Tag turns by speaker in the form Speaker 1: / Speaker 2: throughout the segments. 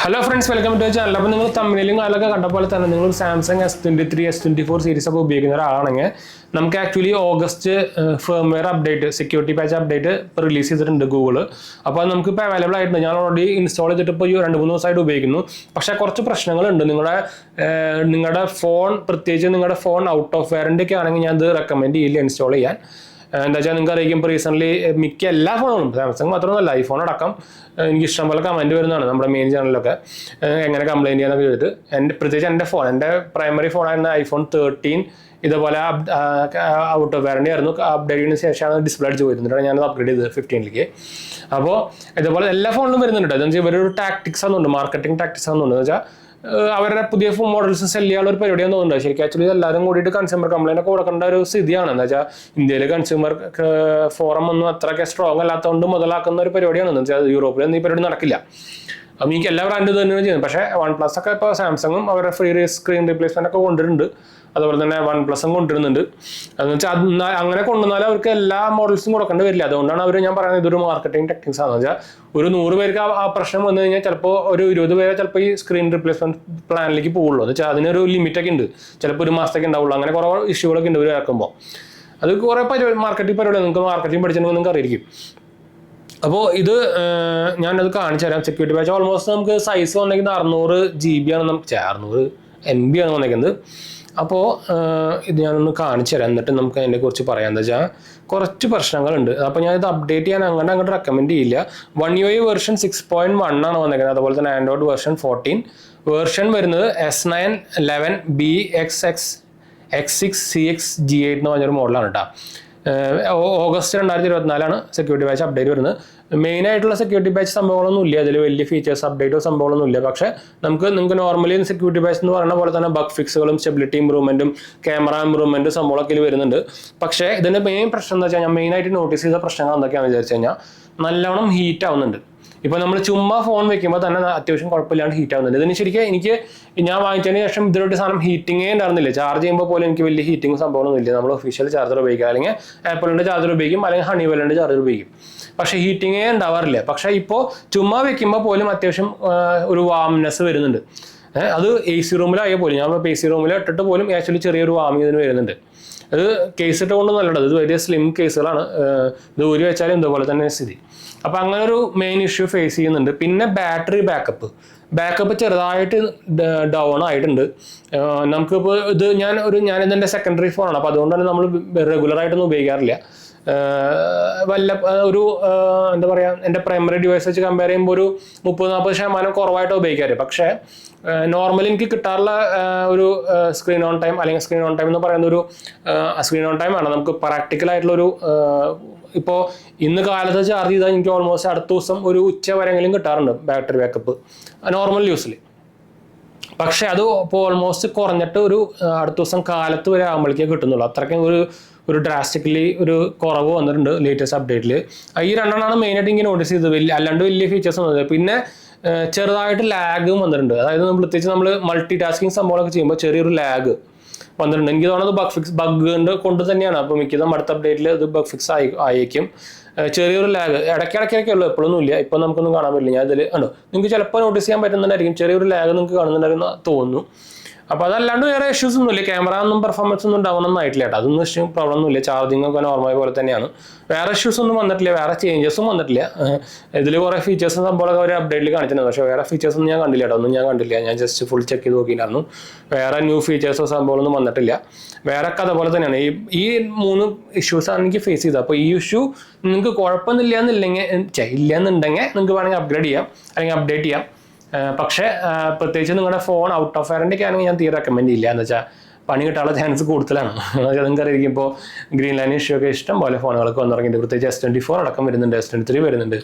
Speaker 1: Hello friends, welcome to channel. അപ്പോൾ നിങ്ങൾ തമ്മിലും കാലൊക്കെ കണ്ട പോലെ തന്നെ നിങ്ങൾ സാംസങ് S23 S24 സീരീസ് ഒക്കെ ഉപയോഗിക്കുന്ന ഒരാളാണെങ്കിൽ നമുക്ക് actually August firmware update, security patch update ഇപ്പോൾ റിലീസ് ചെയ്തിട്ടുണ്ട് ഗൂഗിൾ. അപ്പോൾ നമുക്ക് ഇപ്പോൾ അവൈലബിൾ ആയിട്ടുണ്ട്. ഞാൻ ഓൾറെഡി ഇൻസ്റ്റാൾ ചെയ്തിട്ട് ഇപ്പോൾ 2-3 ദിവസമായിട്ട് ഉപയോഗിക്കുന്നു. പക്ഷേ കുറച്ച് പ്രശ്നങ്ങളുണ്ട്. നിങ്ങളുടെ ഫോൺ, പ്രത്യേകിച്ച് നിങ്ങളുടെ ഫോൺ ഔട്ട് ഓഫ് വാറണ്ടി ഒക്കെ ആണെങ്കിൽ ഞാൻ ഇത് റെക്കമെൻഡ് ചെയ്യില്ല ഇൻസ്റ്റാൾ ചെയ്യാൻ. എന്താ വെച്ചാൽ നിങ്ങൾക്ക് അറിയിക്കും, ഇപ്പോൾ റീസെൻ്റ്ലി മിക്ക എല്ലാ ഫോണുകളും, സാംസങ് മാത്രമല്ല ഐഫോൺ അടക്കം എനിക്ക് ഇഷ്ടംപോലെ കമൻറ്റ് വരുന്നതാണ് നമ്മുടെ മെയിൻ ചാനലിലൊക്കെ, എങ്ങനെ കംപ്ലയിൻറ്റ് ചെയ്യാനൊക്കെ ചെയ്തിട്ട്. പ്രത്യേകിച്ച് എൻ്റെ പ്രൈമറി ഫോണായിരുന്ന iPhone 13 ഇതുപോലെ ഔട്ട് ഓഫ് വാറണ്ടി ആയിരുന്നു. അപ്ഡേറ്റ് ചെയ്യുന്നതിന് ശേഷമാണ് ഡിസ്പ്ലേ അടിച്ച് പോയിരുന്നത്. ഞാനത് അപ്ഗ്രേഡ് ചെയ്തത് 15ലേക്ക്. അപ്പോൾ ഇതുപോലെ എല്ലാ ഫോണിലും വരുന്നുണ്ട്. അതെന്ന് വെച്ചാൽ ഇവരൊരു ടാക്ടിക്സ് ആണെന്നുണ്ട്, മാർക്കറ്റിംഗ് ടാക്ടിക്സ് ആണെന്നുണ്ട്. എന്ന് വെച്ചാൽ അവരുടെ പുതിയ മോഡൽസ് സെല് ചെയ്യാനുള്ള ഒരു പരിപാടിയാണെന്ന് തോന്നുന്നുണ്ട്. ശരിക്കും ആക്ച്വലി എല്ലാവരും കൂടിയിട്ട് കൺസ്യൂമർ കംപ്ലൈൻറ്റ് ഒക്കെ കൊടുക്കേണ്ട ഒരു സ്ഥിതിയാണ്. എന്ന് വെച്ചാൽ ഇന്ത്യയിൽ കൺസ്യൂമർ ഫോറം ഒന്നും അത്രയ്ക്ക് സ്ട്രോങ് അല്ലാത്തതുകൊണ്ട് മുതലാക്കുന്ന ഒരു പരിപാടിയാണെന്ന് വെച്ചാൽ യൂറോപ്പിലൊന്നും ഈ പരിപാടി നടക്കില്ല. അപ്പം എനിക്ക് എല്ലാ ബ്രാൻഡും തന്നെയാണ് ചെയ്യുന്നത്. പക്ഷേ OnePlus ഒക്കെ ഇപ്പോൾ സാംസങ്ങും അവരുടെ ഫ്രീ സ്ക്രീൻ റീപ്ലേസ്മെന്റ് ഒക്കെ കൊണ്ടുവരുന്നുണ്ട്. അതുപോലെ തന്നെ OnePlusഉം കൊണ്ടുവരുന്നുണ്ട്. അതെന്ന് വെച്ചാൽ അങ്ങനെ കൊണ്ടുവന്നാൽ അവർക്ക് എല്ലാ മോഡൽസും കൊടുക്കേണ്ടി വരില്ല. അതുകൊണ്ടാണ് ഞാൻ പറയുന്നത് ഇതൊരു മാർക്കറ്റിംഗ് ടെക്നിക്സ് ആണെന്ന് വെച്ചാൽ ഒരു 100 പേർക്ക് ആ പ്രശ്നം വന്നു കഴിഞ്ഞാൽ ചിലപ്പോൾ ഒരു 20 പേരെ ചിലപ്പോൾ ഈ സ്ക്രീൻ റീപ്ലേസ്മെന്റ് പ്ലാനിലേക്ക് പോകുള്ളൂ. എന്ന് വെച്ചാൽ അതിനൊരു ലിമിറ്റൊക്കെ ഉണ്ട്. ചിലപ്പോൾ ഒരു മാസത്തേക്ക് ഉണ്ടാവുള്ളൂ. അങ്ങനെ കുറേ ഇഷ്യൂകളൊക്കെ ഉണ്ട് ഇവർ ഇറക്കുമ്പോൾ. അത് കുറേ മാർക്കറ്റിംഗ് പരിപാടിയാണ്. നിങ്ങൾക്ക് മാർക്കറ്റിംഗ് പഠിച്ചിട്ടുണ്ടെങ്കിൽ നിങ്ങൾക്ക് അറിയിരിക്കും. അപ്പോൾ ഇത് ഞാനത് കാണിച്ചു തരാം. സെക്യൂരിറ്റി പാച്ച് ഓൾമോസ്റ്റ് നമുക്ക് സൈസ് വന്നിരിക്കുന്നത് 600 GB ആണ്, 600 MB ആണ് വന്നിരിക്കുന്നത്. അപ്പോൾ ഇത് ഞാനൊന്ന് കാണിച്ചു തരാം, എന്നിട്ട് നമുക്ക് അതിനെക്കുറിച്ച് പറയാം. എന്താ വെച്ചാൽ കുറച്ച് പ്രശ്നങ്ങളുണ്ട്. അപ്പോൾ ഞാനിത് അപ്ഡേറ്റ് ചെയ്യാൻ അങ്ങോട്ട് റെക്കമെൻഡ് ചെയ്യില്ല. One UI വേർഷൻ 6.1 ആണ് വന്നിരിക്കുന്നത്. അതുപോലെ തന്നെ ആൻഡ്രോയിഡ് വേർഷൻ 14 വേർഷൻ വരുന്നത് S9 11B XX X6 CX G8 എന്ന് പറഞ്ഞൊരു മോഡലാണ് കേട്ടോ. ഓഗസ്റ്റ് 2024 സെക്യൂരിറ്റി പാച്ച് അപ്ഡേറ്റ് വരുന്നത്. മെയിൻ ആയിട്ടുള്ള സെക്യൂരിറ്റി പാച്ച് സംഭവങ്ങളൊന്നും ഇല്ല, അതിൽ വലിയ ഫീച്ചേഴ്സ് അപ്ഡേറ്റോ സംഭവങ്ങളൊന്നും ഇല്ല. പക്ഷേ നിങ്ങൾക്ക് നോർമലി സെക്യൂരിറ്റി പാച്ച് എന്ന് പറയുന്ന പോലെ തന്നെ ബഗ് ഫിക്സുകളും സ്റ്റെബിലിറ്റി ഇമ്പ്രൂവ്മെന്റും ക്യാമറ ഇമ്പ്രൂവ്മെന്റും സംഭവമൊക്കെ ഇതിൽ വരുന്നുണ്ട്. പക്ഷേ ഇതിന്റെ മെയിൻ പ്രശ്നം എന്താ വെച്ചാൽ, ഞാൻ മെയിനായിട്ട് നോട്ടീസ് ചെയ്ത പ്രശ്നങ്ങൾ എന്തൊക്കെയാണെന്ന് വിചാരിച്ചു കഴിഞ്ഞാൽ, നല്ലോണം ഹീറ്റ് ആവുന്നുണ്ട്. ഇപ്പോൾ നമ്മൾ ചുമ്മാ ഫോൺ വെക്കുമ്പോൾ തന്നെ അത്യാവശ്യം കുഴപ്പമില്ലാണ്ട് ഹീറ്റ് ആവുന്നുണ്ട്. ഇതിന് ശരിക്കും ഞാൻ വാങ്ങിച്ചതിന് ശേഷം ഇതിലൊരു സാധനം ഹീറ്റിങ്ങേ ഉണ്ടായിരുന്നില്ല. ചാർജ് ചെയ്യുമ്പോൾ പോലും എനിക്ക് വലിയ ഹീറ്റിംഗ് സംഭവമൊന്നും ഇല്ല. നമ്മൾ ഒഫീഷ്യൽ ചാർജർ ഉപയോഗിക്കുക, അല്ലെങ്കിൽ ആപ്പിളിൻ്റെ ചാർജർ ഉപയോഗിക്കും, അല്ലെങ്കിൽ ഹണിവെല്ലിൻ്റെ ചാർജർ ഉപയോഗിക്കും. പക്ഷേ ഹീറ്റിങ്ങേ ഉണ്ടാവാറില്ല. പക്ഷേ ഇപ്പോൾ ചുമ്മാ വെക്കുമ്പോൾ പോലും അത്യാവശ്യം ഒരു വാംനെസ് വരുന്നുണ്ട്. അത് AC റൂമിലായ പോലും, ഞാൻ AC റൂമിൽ ഇട്ടിട്ട് പോലും ആക്ച്വലി ചെറിയൊരു വാമിങ് ഇതിന് വരുന്നുണ്ട്. അത് കേസ് ഇട്ടുകൊണ്ട് നല്ലത്. ഇത് വലിയ സ്ലിം കേസുകളാണ്. ഇത് ഊരി വെച്ചാലും ഇതുപോലെ തന്നെ സ്ഥിതി. അപ്പം അങ്ങനെ ഒരു മെയിൻ ഇഷ്യൂ ഫേസ് ചെയ്യുന്നുണ്ട്. പിന്നെ ബാറ്ററി ബാക്കപ്പ് ചെറുതായിട്ട് ഡൗൺ ആയിട്ടുണ്ട്. നമുക്കിപ്പോൾ ഞാനിതെൻ്റെ സെക്കൻഡറി ഫോണാണ്. അപ്പോൾ അതുകൊണ്ടാണ് നമ്മൾ റെഗുലറായിട്ടൊന്നും ഉപയോഗിക്കാറില്ല. എന്താ പറയുക, എൻ്റെ പ്രൈമറി ഡിവൈസ് വെച്ച് കമ്പയർ ചെയ്യുമ്പോൾ ഒരു 30-40% കുറവായിട്ട് ഉപയോഗിക്കാറ്. പക്ഷേ നോർമലി എനിക്ക് കിട്ടാറുള്ള ഒരു സ്ക്രീൻ ഓൺ ടൈം, അല്ലെങ്കിൽ സ്ക്രീൻ ഓൺ ടൈം എന്ന് പറയുന്ന ഒരു സ്ക്രീൻ ഓൺ ടൈം ആണ് നമുക്ക് പ്രാക്ടിക്കലായിട്ടുള്ളൊരു. ഇപ്പോൾ ഇന്ന് കാലത്ത് ചാർജ് ചെയ്താൽ എനിക്ക് ഓൾമോസ്റ്റ് അടുത്ത ദിവസം ഒരു ഉച്ച വരെയെങ്കിലും കിട്ടാറുണ്ട് ബാറ്ററി ബാക്കപ്പ് നോർമൽ യൂസിൽ. പക്ഷെ അത് ഇപ്പോൾ ഓൾമോസ്റ്റ് കുറഞ്ഞിട്ട് ഒരു അടുത്ത ദിവസം കാലത്ത് വരെ ആകുമ്പോഴേക്കേ കിട്ടുന്നുള്ളൂ. അത്രയ്ക്കും ഒരു ഡ്രാസ്റ്റിക്കലി ഒരു കുറവ് വന്നിട്ടുണ്ട് ലേറ്റസ്റ്റ് അപ്ഡേറ്റിൽ. ഈ രണ്ടെണ്ണമാണ് മെയിനായിട്ട് ഇങ്ങനെ നോട്ടീസ് ചെയ്തത്. അല്ലാണ്ട് വലിയ ഫീച്ചേഴ്സ് വന്നത്. പിന്നെ ചെറുതായിട്ട് ലാഗും വന്നിട്ടുണ്ട്. അതായത് പ്രത്യേകിച്ച് നമ്മൾ മൾട്ടി ടാസ്കിങ് സംഭവങ്ങളൊക്കെ ചെയ്യുമ്പോൾ ചെറിയൊരു ലാഗ് വന്നിട്ടുണ്ട്. എനിക്ക് തോന്നുന്നത് ബഗ് കൊണ്ട് തന്നെയാണ്. അപ്പോൾ മിക്കതും അടുത്ത അപ്ഡേറ്റിൽ ഇത് ബഗ് ഫിക്സ് ആയേക്കും. ചെറിയൊരു ലാഗ് ഇടയ്ക്കിടയ്ക്കൊക്കെ ഉള്ളൂ, എപ്പോഴൊന്നും ഇല്ല. ഇപ്പം നമുക്കൊന്നും കാണാൻ പറ്റില്ല. ഞാൻ ഇതിൽ നിങ്ങൾക്ക് ചിലപ്പോൾ നോട്ടീസ് ചെയ്യാൻ പറ്റുന്നുണ്ടായിരിക്കും. ചെറിയൊരു ലാഗ് നിങ്ങൾക്ക് കാണുന്നുണ്ടായിരുന്നു തോന്നുന്നു. അപ്പോൾ അതല്ലാണ്ട് വേറെ ഇഷ്യൂസ് ഒന്നുമില്ല. ക്യാമറ ഒന്നും പെർഫോമൻസ് ഒന്നും ഉണ്ടാവുന്നതായിട്ടില്ല കേട്ടോ. അതൊന്നും ഇഷ്യൂ പ്രോബ്ലം ഒന്നുമില്ല. ചാർജിങ് ഒക്കെ നോർമൽ പോലെ തന്നെയാണ്. വേറെ ഇഷ്യൂസ് ഒന്നും വന്നിട്ടില്ല, വേറെ ചേഞ്ചസും വന്നിട്ടില്ല. ഇതിൽ കുറേ ഫീച്ചേഴ്സും സംഭവമൊക്കെ അവർ അപ്ഡേറ്റിൽ കാണിച്ചിട്ടുണ്ട്. പക്ഷേ വേറെ ഫീച്ചേഴ്സ് ഒന്നും ഞാൻ കണ്ടില്ല കേട്ടോ. ഞാൻ കണ്ടില്ല. ഞാൻ ജസ്റ്റ് ഫുൾ ചെക്ക് ചെയ്ത് നോക്കിയില്ലായിരുന്നു. വേറെ ന്യൂ ഫീച്ചേഴ്സോ സംഭവമൊന്നും വന്നിട്ടില്ല. വേറെ ഒക്കെ അതുപോലെ തന്നെയാണ്. ഈ 3 ഇഷ്യൂസാണ് എനിക്ക് ഫേസ് ചെയ്തത്. അപ്പോൾ ഈ ഇഷ്യൂ നിങ്ങൾക്ക് കുഴപ്പമൊന്നുമില്ല എന്നുണ്ടെങ്കിൽ നിങ്ങൾക്ക് വേണമെങ്കിൽ അപ്ഗ്രേഡ് ചെയ്യാം, അല്ലെങ്കിൽ അപ്ഡേറ്റ് ചെയ്യാം. പക്ഷേ പ്രത്യേകിച്ച് നിങ്ങളുടെ ഫോൺ ഔട്ട് ഓഫ് വാറണ്ടിക്ക് ആണെങ്കിൽ ഞാൻ തീരെ റെക്കമെൻഡ് ചെയ്യില്ല. എന്ന് വെച്ചാൽ പണി കിട്ടാനുള്ള ചാൻസ് കൂടുതലാണ്. നിങ്ങൾക്ക് അറിയാം, ഇപ്പോൾ ഗ്രീൻ ലൈൻ ഇഷ്യൂ ഒക്കെ ഇഷ്ടം പോലെ ഫോണുകളൊക്കെ വന്നിറങ്ങിയിട്ടുണ്ട്. പ്രത്യേകിച്ച് S24 അടക്കം വരുന്നുണ്ട്, S23 വരുന്നുണ്ട്.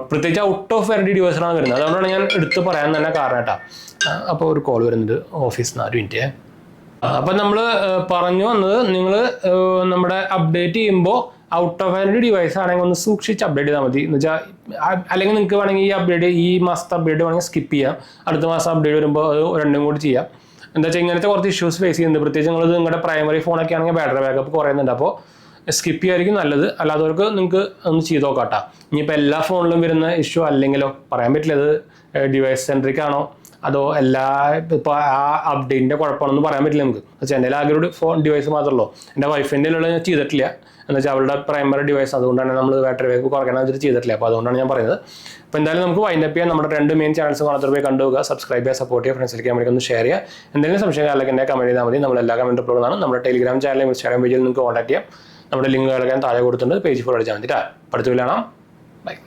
Speaker 1: പ്രത്യേകിച്ച് ഔട്ട് ഓഫ് വാറണ്ടി ഡിവൈസാണ് വരുന്നത്. അതുകൊണ്ടാണ് ഞാൻ എടുത്ത് പറയാൻ തന്നെ കാരണം കേട്ടോ. അപ്പോൾ ഒരു കോൾ വരുന്നുണ്ട് ഓഫീസിൽ നിന്ന്, 1 മിനിറ്റ്. അപ്പം നമ്മൾ പറഞ്ഞു വന്നത്, നിങ്ങൾ നമ്മുടെ അപ്ഡേറ്റ് ചെയ്യുമ്പോൾ ഔട്ട് ഓഫ് വാറണ്ടി ഡിവൈസ് ആണെങ്കിൽ ഒന്ന് സൂക്ഷിച്ച് അപ്ഡേറ്റ് ചെയ്താൽ മതി. എന്ന് വെച്ചാൽ അല്ലെങ്കിൽ നിങ്ങൾക്ക് വേണമെങ്കിൽ ഈ മാസത്തെ അപ്ഡേറ്റ് വേണമെങ്കിൽ സ്കിപ്പ് ചെയ്യാം. അടുത്ത മാസം അപ്ഡേറ്റ് വരുമ്പോൾ അത് രണ്ടും കൂടി ചെയ്യാം. എന്താ വെച്ചാൽ ഇങ്ങനത്തെ കുറച്ച് ഇഷ്യൂസ് ഫേസ് ചെയ്യുന്നുണ്ട്. പ്രത്യേകിച്ച് നിങ്ങളുടെ പ്രൈമറി ഫോണൊക്കെ ആണെങ്കിൽ ബാറ്ററി ബാക്കപ്പ് കുറയുന്നുണ്ട്. അപ്പോൾ സ്കിപ്പ് ചെയ്യായിരിക്കും നല്ലത്. അല്ലാത്തവർക്ക് നിങ്ങൾക്ക് ഒന്ന് ചെയ്ത് നോക്കാട്ടോ. ഇനിയിപ്പോൾ എല്ലാ ഫോണിലും വരുന്ന ഇഷ്യൂ അല്ലെങ്കിലോ പറയാൻ പറ്റില്ല. അത് ഡിവൈസ് സെൻട്രിക് ആണോ അതോ എല്ലാ ഇപ്പോൾ ആ അപ്ഡേറ്റിൻ്റെ കുഴപ്പമാണെന്ന് പറയാൻ പറ്റില്ല നമുക്ക്. വെച്ചാൽ എൻ്റെ ആകെ ഒരു ഫോൺ ഡിവൈസ് മാത്രമല്ലോ, എൻ്റെ വൈഫിൻ്റെ ഉള്ള ഞാൻ ചെയ്തിട്ടില്ല. എന്ന് വെച്ചാൽ അവളുടെ പ്രൈമറി ഡിവൈസ്, അതുകൊണ്ടാണ് നമ്മൾ ബാറ്ററി ബാക്ക് കുറയ്ക്കണം വെച്ചിട്ട് ചെയ്തിട്ടില്ല. അപ്പോൾ അതുകൊണ്ടാണ് ഞാൻ പറയുന്നത്. അപ്പോൾ എന്തായാലും നമുക്ക് വൈൻഡപ്പ് ചെയ്യാൻ. നമ്മുടെ 2 മെയിൻ ചാനൽസ് കാണാത്തവർ പോയി കണ്ടുപോകുക, സബ്സ്ക്രൈബ് ചെയ്യുക, സപ്പോർട്ട് ചെയ്യുക, ഫ്രണ്ട്സിലേക്ക് നമുക്ക് ഒന്ന് ഷെയർ ചെയ്യുക. എന്തെങ്കിലും സംശയം അല്ലെങ്കിൽ എന്നെ കമൻറ്റ് ചെയ്താൽ മതി. നമ്മൾ എല്ലാ കമൻറ്റ് ഉള്ളതാണ്. നമ്മുടെ ടെലിഗ്രാം ചാനലും ഇൻസ്റ്റാഗ്രാം പേജിൽ നിങ്ങൾക്ക് കോൺടാക്ട് ചെയ്യാം. നമ്മുടെ ലിങ്കുകളൊക്കെ താഴെ കൊടുത്തിട്ടുണ്ട്, പേജ് ഫോളോ അടിച്ചാൽ മതി. അടുത്ത വീഡിയോ കാണാം. ബൈ.